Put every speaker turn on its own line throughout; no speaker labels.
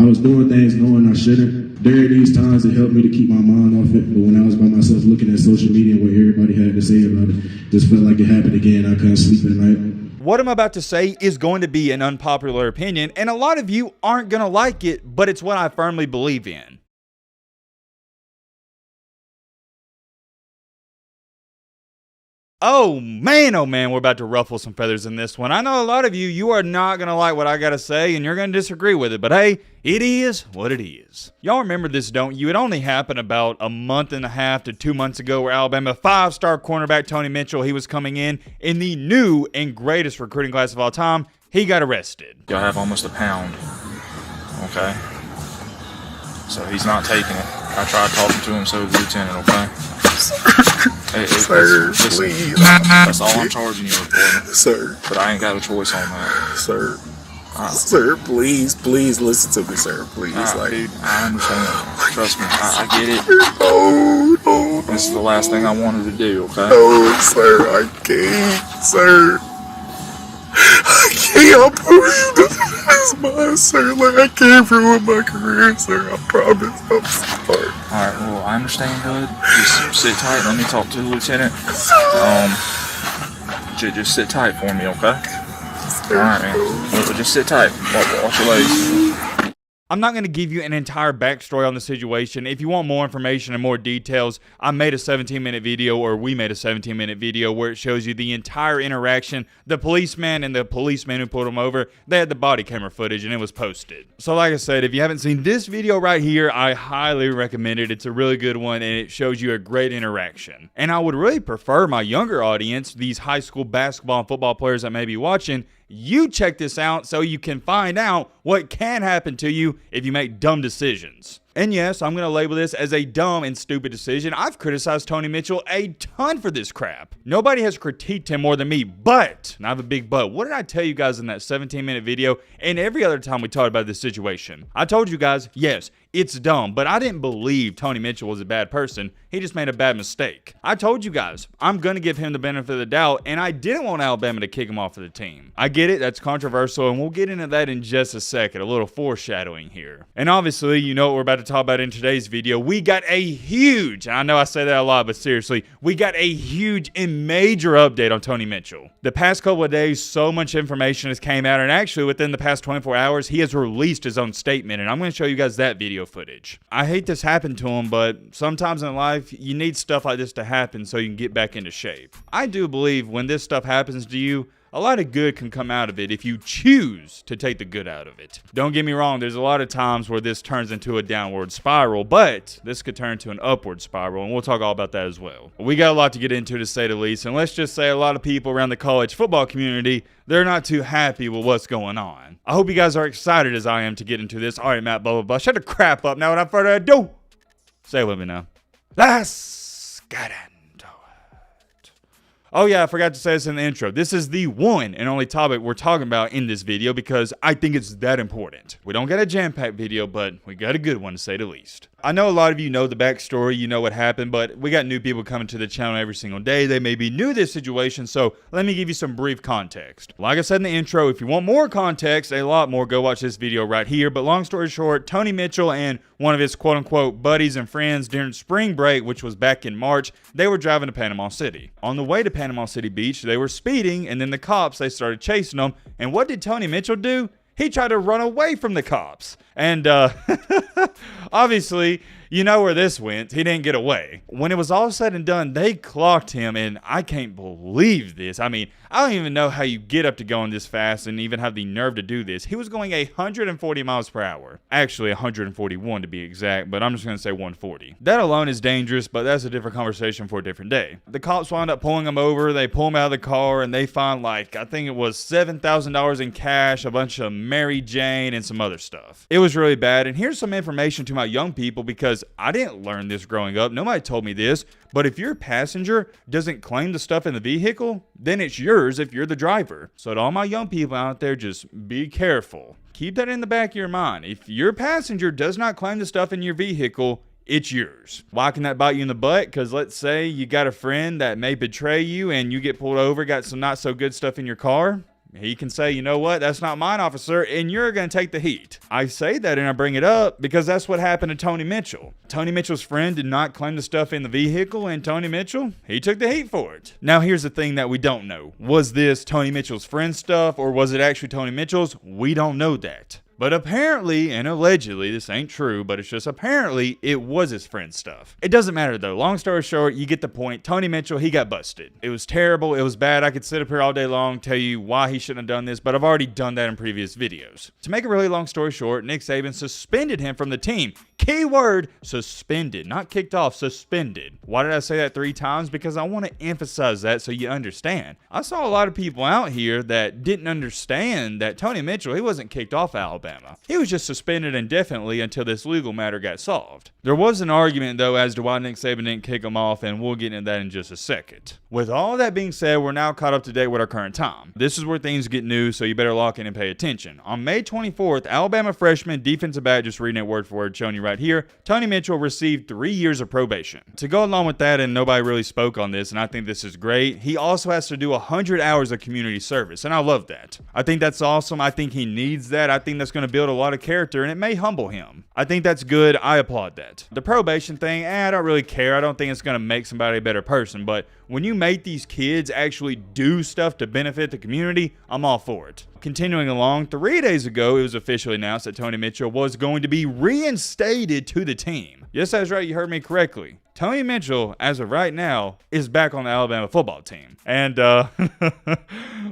I was doing things knowing I shouldn't. During these times, it helped me to keep my mind off it. But when I was by myself looking at social media and what everybody had to say about it, just felt like it happened again. I couldn't sleep at night.
What I'm about to say is going to be an unpopular opinion, and a lot of you aren't going to like it, but it's what I firmly believe in. Oh man, we're about to ruffle some feathers in this one. I know a lot of you are not going to like what I got to say, and you're going to disagree with it, but hey, it is what it is. Y'all remember this, don't you? It only happened about a month and a half to 2 months ago where Alabama five-star cornerback Tony Mitchell, he was coming in the new and greatest recruiting class of all time. He got arrested.
I have almost a pound, okay? So he's not taking it. I tried talking to him, so the lieutenant, okay?
Sir, please.
That's all I'm charging you for.
Sir.
But I ain't got a choice on that.
Sir. Sir, please listen to me, sir. Please.
Dude, I understand. Trust me, I get it.
No.
This is the last thing I wanted to do, okay?
No, sir, I can't, sir. I can't prove this mine, sir. Like, I can't ruin my career, sir. I promise. I'm sorry.
Alright, well, I understand, bud. Just sit tight. Let me talk to the lieutenant. Just sit tight for me, okay? Alright, man. Well, just sit tight. Watch your legs.
I'm not going to give you an entire backstory on the situation. If you want more information and more details, I made a 17-minute video, or we made a 17-minute video where it shows you the entire interaction. The policeman and the policeman who pulled him over, they had the body camera footage and it was posted. So like I said, if you haven't seen this video right here, I highly recommend it. It's a really good one and it shows you a great interaction. And I would really prefer my younger audience, these high school basketball and football players that may be watching, you check this out so you can find out what can happen to you if you make dumb decisions. And yes, I'm going to label this as a dumb and stupid decision. I've criticized Tony Mitchell a ton for this crap. Nobody has critiqued him more than me, but, and I have a big but, what did I tell you guys in that 17-minute video and every other time we talked about this situation? I told you guys, yes, it's dumb, but I didn't believe Tony Mitchell was a bad person. He just made a bad mistake. I told you guys, I'm going to give him the benefit of the doubt, and I didn't want Alabama to kick him off of the team. I get it, that's controversial, and we'll get into that in just a second, a little foreshadowing here. And obviously, you know what we're about to talk about in today's video. We got a huge, and I know I say that a lot, but seriously, we got a huge and major update on Tony Mitchell. The past couple of days, so much information has came out, and actually within the past 24 hours, he has released his own statement, and I'm going to show you guys that video footage. I hate this happened to him, but sometimes in life, you need stuff like this to happen so you can get back into shape. I do believe when this stuff happens to you, a lot of good can come out of it if you choose to take the good out of it. Don't get me wrong, there's a lot of times where this turns into a downward spiral, but this could turn to an upward spiral, and we'll talk all about that as well. We got a lot to get into, to say the least, and let's just say a lot of people around the college football community, they're not too happy with what's going on. I hope you guys are excited as I am to get into this. All right, Matt, blah, blah, blah. Shut the crap up now. Without further ado, say it with me now. Let's get into it. Oh yeah, I forgot to say this in the intro. This is the one and only topic we're talking about in this video because I think it's that important. We don't get a jam-packed video, but we got a good one to say the least. I know a lot of you know the backstory, you know what happened, but we got new people coming to the channel every single day. They may be new to this situation, so let me give you some brief context. Like I said in the intro, if you want more context, a lot more, go watch this video right here. But long story short, Tony Mitchell and one of his quote-unquote buddies and friends during spring break, which was back in March, they were driving to Panama City. On the way to Panama City Beach, they were speeding, and then the cops, they started chasing them. And what did Tony Mitchell do? He tried to run away from the cops. And obviously, you know where this went. He didn't get away. When it was all said and done, they clocked him, and I can't believe this. I mean, I don't even know how you get up to going this fast and even have the nerve to do this. He was going 140 miles per hour. Actually, 141 to be exact, but I'm just going to say 140. That alone is dangerous, but that's a different conversation for a different day. The cops wound up pulling him over. They pull him out of the car, and they find, like, I think it was $7,000 in cash, a bunch of Mary Jane, and some other stuff. It was really bad, and here's some information to my young people because I didn't learn this growing up. Nobody told me this, but if your passenger doesn't claim the stuff in the vehicle, then it's yours if you're the driver. So to all my young people out there, just be careful. Keep that in the back of your mind. If your passenger does not claim the stuff in your vehicle, it's yours. Why can that bite you in the butt? Because let's say you got a friend that may betray you and you get pulled over, got some not so good stuff in your car. he can say, you know what, that's not mine, officer, and you're going to take the heat. I say that and I bring it up because that's what happened to Tony Mitchell. Tony Mitchell's friend did not claim the stuff in the vehicle, and Tony Mitchell, he took the heat for it. Now, here's the thing that we don't know. Was this Tony Mitchell's friend stuff, or was it actually Tony Mitchell's? We don't know that. But apparently, and allegedly, this ain't true, but it's just apparently, it was his friend's stuff. It doesn't matter though. Long story short, you get the point. Tony Mitchell, he got busted. It was terrible. It was bad. I could sit up here all day long, tell you why he shouldn't have done this, but I've already done that in previous videos. To make a really long story short, Nick Saban suspended him from the team. Keyword, suspended. Not kicked off, suspended. Why did I say that 3 times? Because I want to emphasize that so you understand. I saw a lot of people out here that didn't understand that Tony Mitchell, he wasn't kicked off Alabama. He was just suspended indefinitely until this legal matter got solved. There was an argument, though, as to why Nick Saban didn't kick him off, and we'll get into that in just a second. With all that being said, we're now caught up to date with our current time. This is where things get new, so you better lock in and pay attention. On May 24th, Alabama freshman defensive back, just reading it word for word, showing you right here, Tony Mitchell received 3 years of probation. To go along with that, and nobody really spoke on this, and I think this is great, he also has to do 100 hours of community service, and I love that. I think that's awesome. I think he needs that. I think that's going to build a lot of character, and it may humble him. I think that's good. I applaud that. The probation thing, I don't really care. I don't think it's going to make somebody a better person, but when you make these kids actually do stuff to benefit the community, I'm all for it. Continuing along, 3 days ago, it was officially announced that Tony Mitchell was going to be reinstated to the team. Yes, that's right. You heard me correctly. Tony Mitchell, as of right now, is back on the Alabama football team. And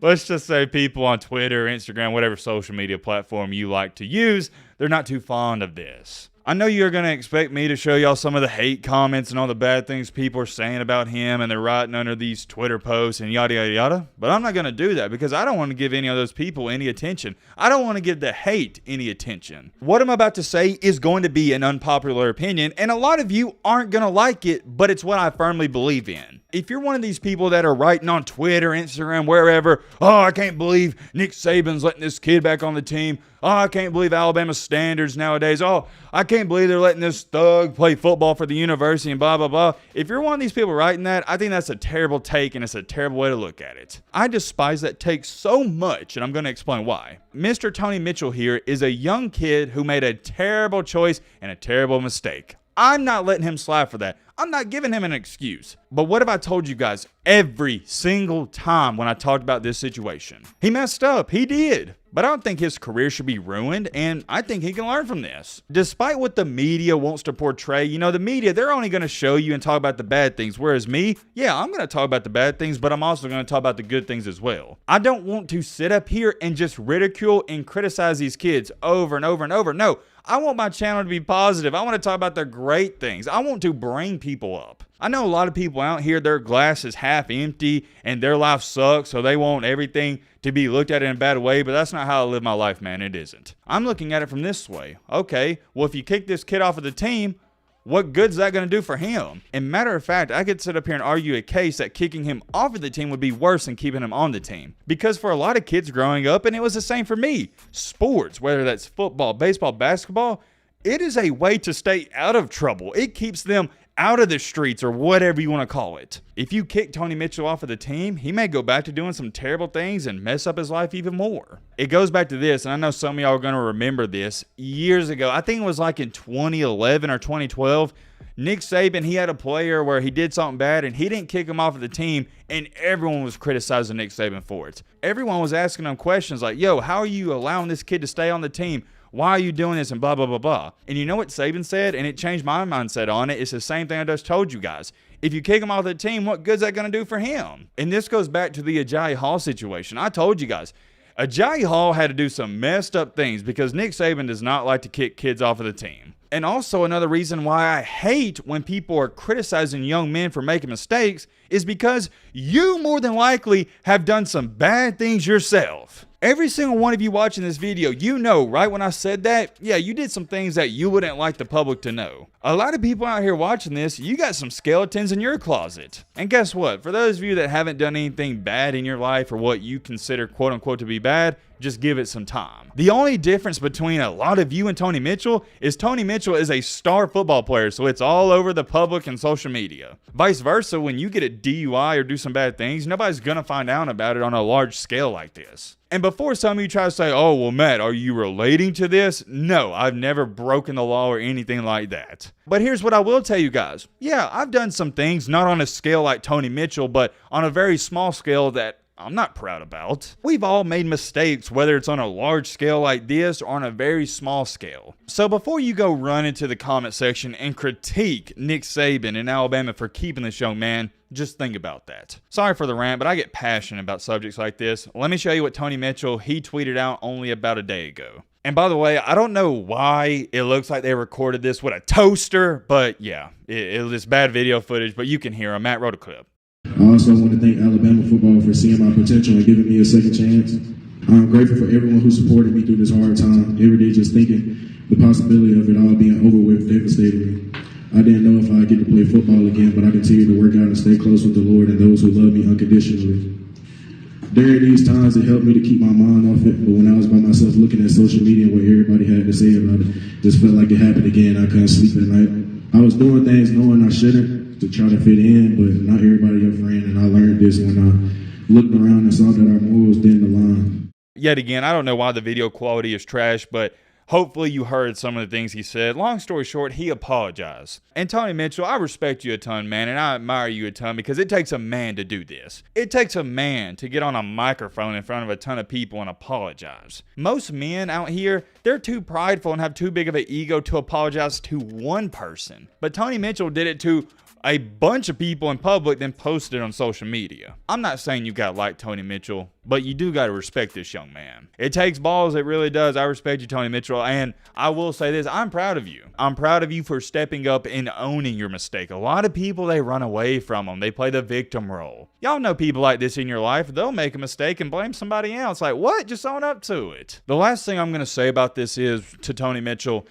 let's just say people on Twitter, Instagram, whatever social media platform you like to use, they're not too fond of this. I know you're going to expect me to show y'all some of the hate comments and all the bad things people are saying about him, and they're writing under these Twitter posts and yada, yada, yada. But I'm not going to do that because I don't want to give any of those people any attention. I don't want to give the hate any attention. What I'm about to say is going to be an unpopular opinion, and a lot of you aren't going to like it, but it's what I firmly believe in. If you're one of these people that are writing on Twitter, Instagram, wherever, oh, I can't believe Nick Saban's letting this kid back on the team. Oh, I can't believe Alabama's standards nowadays. Oh, I can't believe they're letting this thug play football for the university and blah, blah, blah. If you're one of these people writing that, I think that's a terrible take and it's a terrible way to look at it. I despise that take so much, and I'm going to explain why. Mr. Tony Mitchell here is a young kid who made a terrible choice and a terrible mistake. I'm not letting him slide for that. I'm not giving him an excuse. But what have I told you guys every single time when I talked about this situation? He messed up. He did. But I don't think his career should be ruined, and I think he can learn from this. Despite what the media wants to portray, you know, the media, they're only going to show you and talk about the bad things, whereas me, yeah, I'm going to talk about the bad things, but I'm also going to talk about the good things as well. I don't want to sit up here and just ridicule and criticize these kids over and over and over. No, I want my channel to be positive. I want to talk about the great things. I want to bring people up. I know a lot of people out here, their glass is half empty and their life sucks, so they want everything to be looked at in a bad way, but that's not how I live my life, man. It isn't. I'm looking at it from this way. Okay, well, if you kick this kid off of the team, what good's that going to do for him? And matter of fact, I could sit up here and argue a case that kicking him off of the team would be worse than keeping him on the team. Because for a lot of kids growing up, and it was the same for me, sports, whether that's football, baseball, basketball, it is a way to stay out of trouble. It keeps them out of the streets or whatever you want to call it. If you kick Tony Mitchell off of the team, he may go back to doing some terrible things and mess up his life even more. It goes back to this, and I know some of y'all are going to remember this. Years ago, I think it was like in 2011 or 2012, Nick Saban, he had a player where he did something bad and he didn't kick him off of the team, and everyone was criticizing Nick Saban for it. Everyone was asking him questions like, yo, how are you allowing this kid to stay on the team? Why are you doing this? And blah, blah, blah, blah. And you know what Saban said? And it changed my mindset on it. It's the same thing I just told you guys. If you kick him off the team, what good's that going to do for him? And this goes back to the Ajayi Hall situation. I told you guys, Ajayi Hall had to do some messed up things because Nick Saban does not like to kick kids off of the team. And also another reason why I hate when people are criticizing young men for making mistakes is because you more than likely have done some bad things yourself. Every single one of you watching this video, you know right when I said that, yeah, you did some things that you wouldn't like the public to know. A lot of people out here watching this, you got some skeletons in your closet. And guess what? For those of you that haven't done anything bad in your life or what you consider quote unquote to be bad, just give it some time. The only difference between a lot of you and Tony Mitchell is Tony Mitchell is a star football player, so it's all over the public and social media. Vice versa, when you get a DUI or do some bad things, nobody's gonna find out about it on a large scale like this. And before some of you try to say, oh, well, Matt, are you relating to this? No, I've never broken the law or anything like that. But here's what I will tell you guys. Yeah, I've done some things, not on a scale like Tony Mitchell, but on a very small scale that I'm not proud about. We've all made mistakes, whether it's on a large scale like this or on a very small scale. So before you go run into the comment section and critique Nick Saban in Alabama for keeping this young man, just think about that. Sorry for the rant, but I get passionate about subjects like this. Let me show you what Tony Mitchell, he tweeted out only about a day ago. And by the way, I don't know why it looks like they recorded this with a toaster, but yeah, it was bad video footage, but you can hear him. Matt wrote a clip.
I also want to thank Alabama football for seeing my potential and giving me a second chance. I'm grateful for everyone who supported me through this hard time. Every day just thinking the possibility of it all being over with devastated me. I didn't know if I'd get to play football again, but I continue to work out and stay close with the Lord and those who love me unconditionally. During these times, it helped me to keep my mind off it, but when I was by myself looking at social media and what everybody had to say about it, just felt like it happened again. I couldn't sleep at night. I was doing things knowing I shouldn't to try to fit in, but not everybody your friend, and I learned this when I looked around and saw that our morals didn't align.
Yet again, I don't know why the video quality is trash, but hopefully you heard some of the things he said. Long story short, he apologized. And Tony Mitchell, I respect you a ton, man, and I admire you a ton because it takes a man to do this. It takes a man to get on a microphone in front of a ton of people and apologize. Most men out here, they're too prideful and have too big of an ego to apologize to one person. But Tony Mitchell did it to a bunch of people in public, then posted it on social media. I'm not saying you gotta like Tony Mitchell, but you do gotta respect this young man. It takes balls, it really does. I respect you, Tony Mitchell, and I will say this, I'm proud of you. I'm proud of you for stepping up and owning your mistake. A lot of people, they run away from them. They play the victim role. Y'all know people like this in your life. They'll make a mistake and blame somebody else. Like, what? Just own up to it. The last thing I'm gonna say about this is, to Tony Mitchell,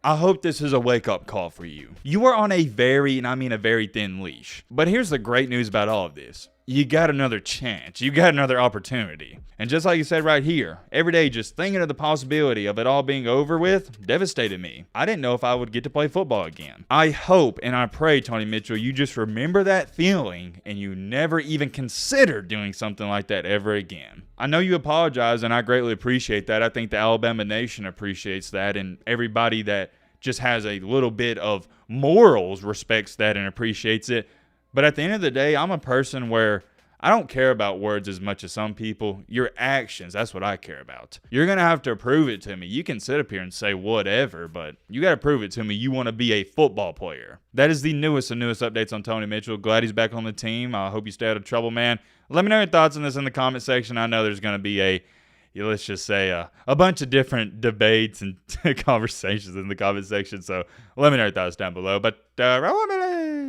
I hope this is a wake-up call for you. You are on a very, and I mean a very thin leash. But here's the great news about all of this. You got another chance. You got another opportunity. And just like you said right here, every day just thinking of the possibility of it all being over with devastated me. I didn't know if I would get to play football again. I hope and I pray, Tony Mitchell, you just remember that feeling and you never even consider doing something like that ever again. I know you apologize, and I greatly appreciate that. I think the Alabama Nation appreciates that, and everybody that just has a little bit of morals respects that and appreciates it. But at the end of the day, I'm a person where I don't care about words as much as some people. Your actions, that's what I care about. You're going to have to prove it to me. You can sit up here and say whatever, but you got to prove it to me. You want to be a football player. That is the newest updates on Tony Mitchell. Glad he's back on the team. I hope you stay out of trouble, man. Let me know your thoughts on this in the comment section. I know there's going to be let's just say a bunch of different debates and conversations in the comment section. So let me know your thoughts down below. But